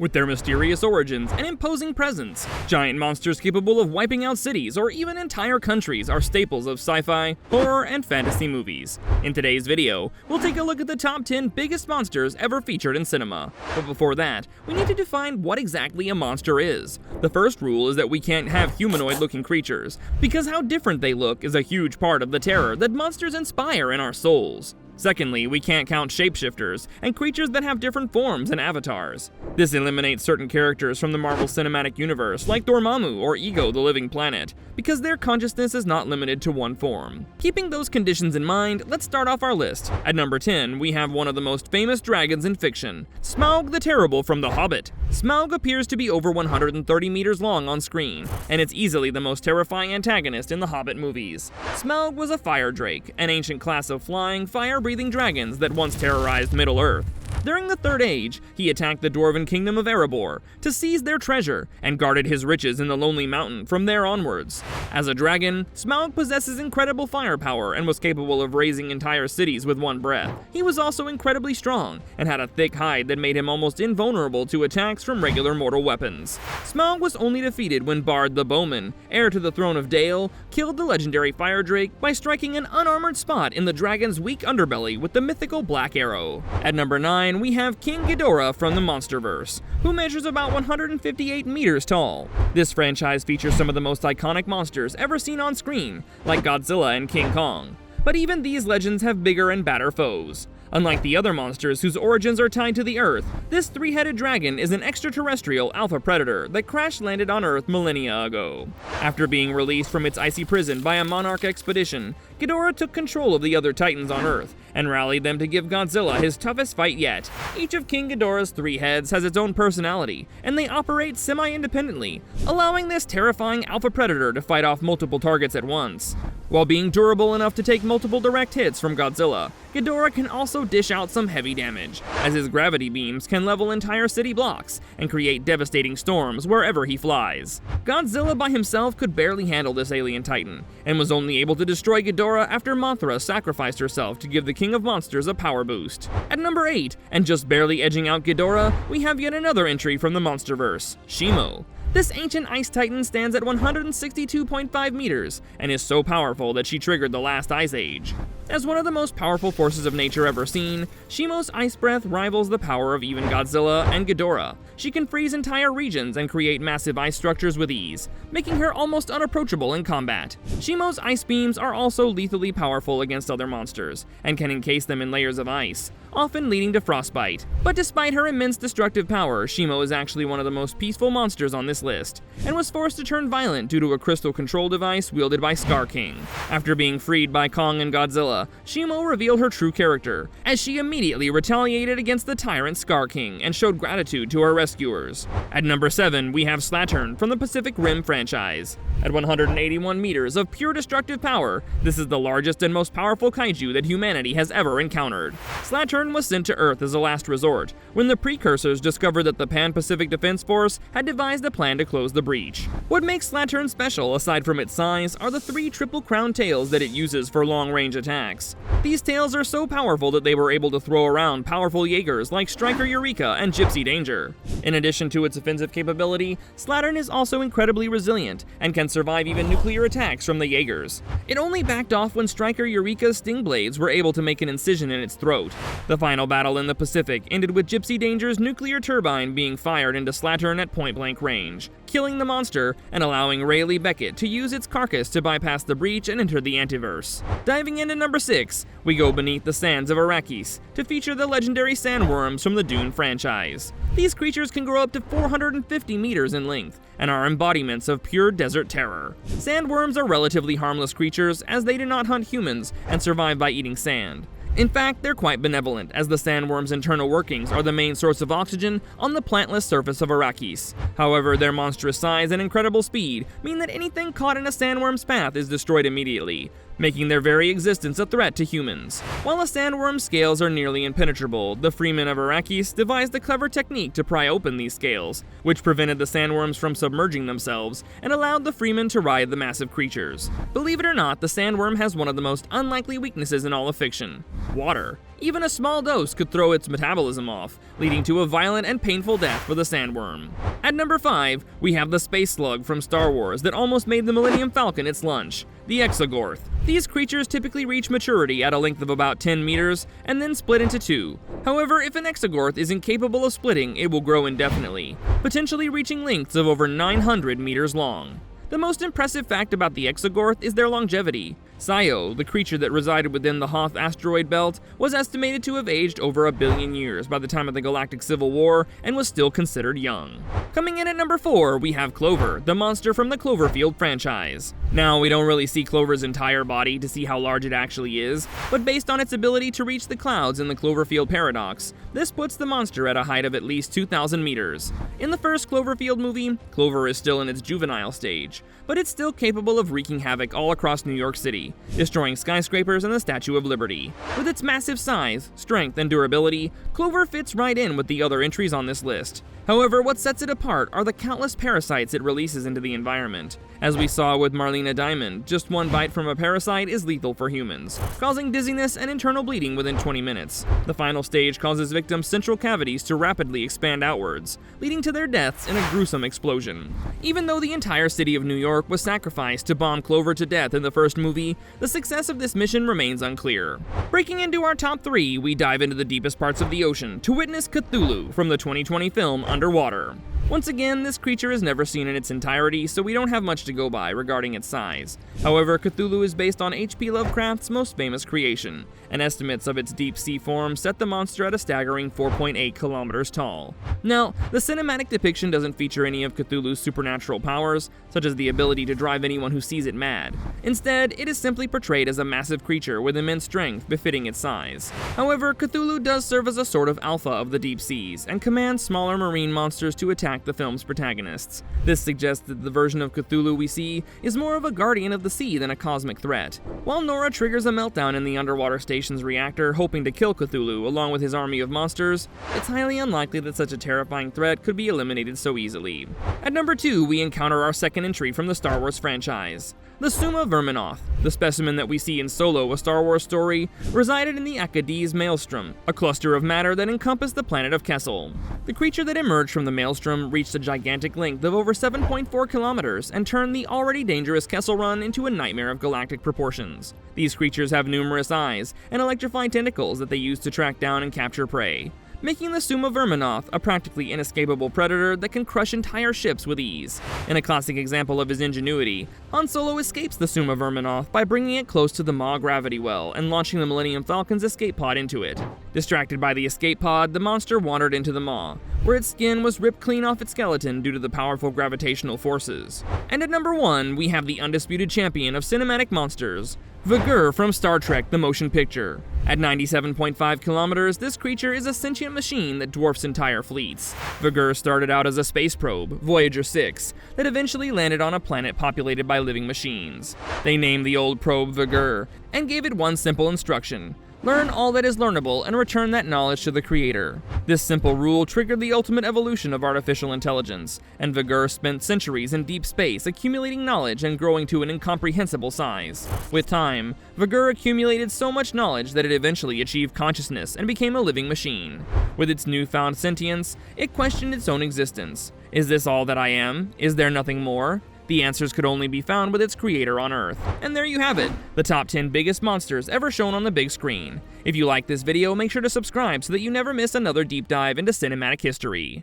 With their mysterious origins and imposing presence, giant monsters capable of wiping out cities or even entire countries are staples of sci-fi, horror, and fantasy movies. In today's video, we'll take a look at the top 10 biggest monsters ever featured in cinema. But before that, we need to define what exactly a monster is. The first rule is that we can't have humanoid-looking creatures, because how different they look is a huge part of the terror that monsters inspire in our souls. Secondly, we can't count shapeshifters and creatures that have different forms and avatars. This eliminates certain characters from the Marvel Cinematic Universe, like Dormammu or Ego the Living Planet, because their consciousness is not limited to one form. Keeping those conditions in mind, let's start off our list. At number 10, we have one of the most famous dragons in fiction, Smaug the Terrible from The Hobbit. Smaug appears to be over 130 meters long on screen, and it's easily the most terrifying antagonist in the Hobbit movies. Smaug was a fire drake, an ancient class of flying, fire-breathing dragons that once terrorized Middle-earth. During the Third Age, he attacked the dwarven kingdom of Erebor to seize their treasure and guarded his riches in the Lonely Mountain from there onwards. As a dragon, Smaug possesses incredible firepower and was capable of razing entire cities with one breath. He was also incredibly strong and had a thick hide that made him almost invulnerable to attacks from regular mortal weapons. Smaug was only defeated when Bard the Bowman, heir to the throne of Dale, killed the legendary fire drake by striking an unarmored spot in the dragon's weak underbelly with the mythical black arrow. At number 9, we have King Gdora from the Monsterverse, who measures about 158 meters tall. This franchise features some of the most iconic monsters ever seen on screen, like Godzilla and King Kong. But even these legends have bigger and badder foes. Unlike the other monsters whose origins are tied to the Earth, this three-headed dragon is an extraterrestrial alpha predator that crash-landed on Earth millennia ago. After being released from its icy prison by a monarch expedition, Gdora took control of the other titans on Earth and rallied them to give Godzilla his toughest fight yet. Each of King Ghidorah's three heads has its own personality, and they operate semi-independently, allowing this terrifying alpha predator to fight off multiple targets at once. While being durable enough to take multiple direct hits from Godzilla, Gdora can also dish out some heavy damage, as his gravity beams can level entire city blocks and create devastating storms wherever he flies. Godzilla by himself could barely handle this alien titan, and was only able to destroy Gdora after Mothra sacrificed herself to give the King of Monsters a power boost. At number 8, and just barely edging out Gdora, we have yet another entry from the Monsterverse, Shimo. This ancient ice titan stands at 162.5 meters and is so powerful that she triggered the last ice age. As one of the most powerful forces of nature ever seen, Shimo's ice breath rivals the power of even Godzilla and Ghidorah. She can freeze entire regions and create massive ice structures with ease, making her almost unapproachable in combat. Shimo's ice beams are also lethally powerful against other monsters, and can encase them in layers of ice, often leading to frostbite. But despite her immense destructive power, Shimo is actually one of the most peaceful monsters on this list, and was forced to turn violent due to a crystal control device wielded by Scar King. After being freed by Kong and Godzilla, Shimo revealed her true character, as she immediately retaliated against the tyrant Scar King and showed gratitude to her rescuers. At number 7, we have Slattern from the Pacific Rim franchise. At 181 meters of pure destructive power, this is the largest and most powerful kaiju that humanity has ever encountered. Slattern was sent to Earth as a last resort, when the precursors discovered that the Pan-Pacific Defense Force had devised a plan to close the breach. What makes Slattern special, aside from its size, are the 3 triple-crown tails that it uses for long-range attacks. These tails are so powerful that they were able to throw around powerful Jaegers like Striker Eureka and Gypsy Danger. In addition to its offensive capability, Slattern is also incredibly resilient and can survive even nuclear attacks from the Jaegers. It only backed off when Striker Eureka's sting blades were able to make an incision in its throat. The final battle in the Pacific ended with Gypsy Danger's nuclear turbine being fired into Slattern at point-blank range, killing the monster and allowing Rayleigh Beckett to use its carcass to bypass the breach and enter the Antiverse. Diving into number 6, we go beneath the sands of Arrakis to feature the legendary Sandworms from the Dune franchise. These creatures can grow up to 450 meters in length and are embodiments of pure desert terror. Sandworms are relatively harmless creatures as they do not hunt humans and survive by eating sand. In fact, they're quite benevolent, as the sandworm's internal workings are the main source of oxygen on the plantless surface of Arrakis. However, their monstrous size and incredible speed mean that anything caught in a sandworm's path is destroyed immediately, making their very existence a threat to humans. While a sandworm's scales are nearly impenetrable, the freemen of Arrakis devised a clever technique to pry open these scales, which prevented the sandworms from submerging themselves and allowed the freemen to ride the massive creatures. Believe it or not, the sandworm has one of the most unlikely weaknesses in all of fiction: water. Even a small dose could throw its metabolism off, leading to a violent and painful death for the Sandworm. At number 5, we have the space slug from Star Wars that almost made the Millennium Falcon its lunch, the Exogorth. These creatures typically reach maturity at a length of about 10 meters and then split into two. However, if an Exogorth is incapable of splitting, it will grow indefinitely, potentially reaching lengths of over 900 meters long. The most impressive fact about the Exogorth is their longevity. Sio, the creature that resided within the Hoth asteroid belt, was estimated to have aged over 1 billion years by the time of the Galactic Civil War and was still considered young. Coming in at number 4, we have Clover, the monster from the Cloverfield franchise. Now, we don't really see Clover's entire body to see how large it actually is, but based on its ability to reach the clouds in the Cloverfield paradox, this puts the monster at a height of at least 2,000 meters. In the first Cloverfield movie, Clover is still in its juvenile stage, but it's still capable of wreaking havoc all across New York City, destroying skyscrapers and the Statue of Liberty. With its massive size, strength, and durability, Clover fits right in with the other entries on this list. However, what sets it apart are the countless parasites it releases into the environment. As we saw with Marlena Diamond, just one bite from a parasite is lethal for humans, causing dizziness and internal bleeding within 20 minutes. The final stage causes victims' central cavities to rapidly expand outwards, leading to their deaths in a gruesome explosion. Even though the entire city of New York was sacrificed to bomb Clover to death in the first movie, the success of this mission remains unclear. Breaking into our top 3, we dive into the deepest parts of the ocean to witness Cthulhu from the 2020 film Underwater. Once again, this creature is never seen in its entirety, so we don't have much to go by regarding its size. However, Cthulhu is based on H.P. Lovecraft's most famous creation, and estimates of its deep-sea form set the monster at a staggering 4.8 kilometers tall. Now, the cinematic depiction doesn't feature any of Cthulhu's supernatural powers, such as the ability to drive anyone who sees it mad. Instead, it is simply portrayed as a massive creature with immense strength befitting its size. However, Cthulhu does serve as a sort of alpha of the deep seas, and commands smaller marine monsters to attack the film's protagonists. This suggests that the version of Cthulhu we see is more of a guardian of the sea than a cosmic threat. While Nora triggers a meltdown in the underwater station's reactor hoping to kill Cthulhu along with his army of monsters, it's highly unlikely that such a terrifying threat could be eliminated so easily. At number 2, we encounter our second entry from the Star Wars franchise. The Suma Verminoth, the specimen that we see in Solo, a Star Wars story, resided in the Akkadi's Maelstrom, a cluster of matter that encompassed the planet of Kessel. The creature that emerged from the Maelstrom reached a gigantic length of over 7.4 kilometers and turned the already dangerous Kessel Run into a nightmare of galactic proportions. These creatures have numerous eyes and electrified tentacles that they use to track down and capture prey, making the Suma Verminoth a practically inescapable predator that can crush entire ships with ease. In a classic example of his ingenuity, Han Solo escapes the Suma Verminoth by bringing it close to the Maw gravity well and launching the Millennium Falcon's escape pod into it. Distracted by the escape pod, the monster wandered into the Maw, where its skin was ripped clean off its skeleton due to the powerful gravitational forces. And at number 1, we have the undisputed champion of cinematic monsters, Vagr from Star Trek the Motion Picture. At 97.5 kilometers, this creature is a sentient machine that dwarfs entire fleets. Vagr started out as a space probe, Voyager 6, that eventually landed on a planet populated by living machines. They named the old probe Vagr, and gave it one simple instruction: learn all that is learnable and return that knowledge to the creator. This simple rule triggered the ultimate evolution of artificial intelligence, and Vagr spent centuries in deep space accumulating knowledge and growing to an incomprehensible size. With time, Vagr accumulated so much knowledge that it eventually achieved consciousness and became a living machine. With its newfound sentience, it questioned its own existence. Is this all that I am? Is there nothing more? The answers could only be found with its creator on Earth. And there you have it, the top 10 biggest monsters ever shown on the big screen. If you like this video, make sure to subscribe so that you never miss another deep dive into cinematic history.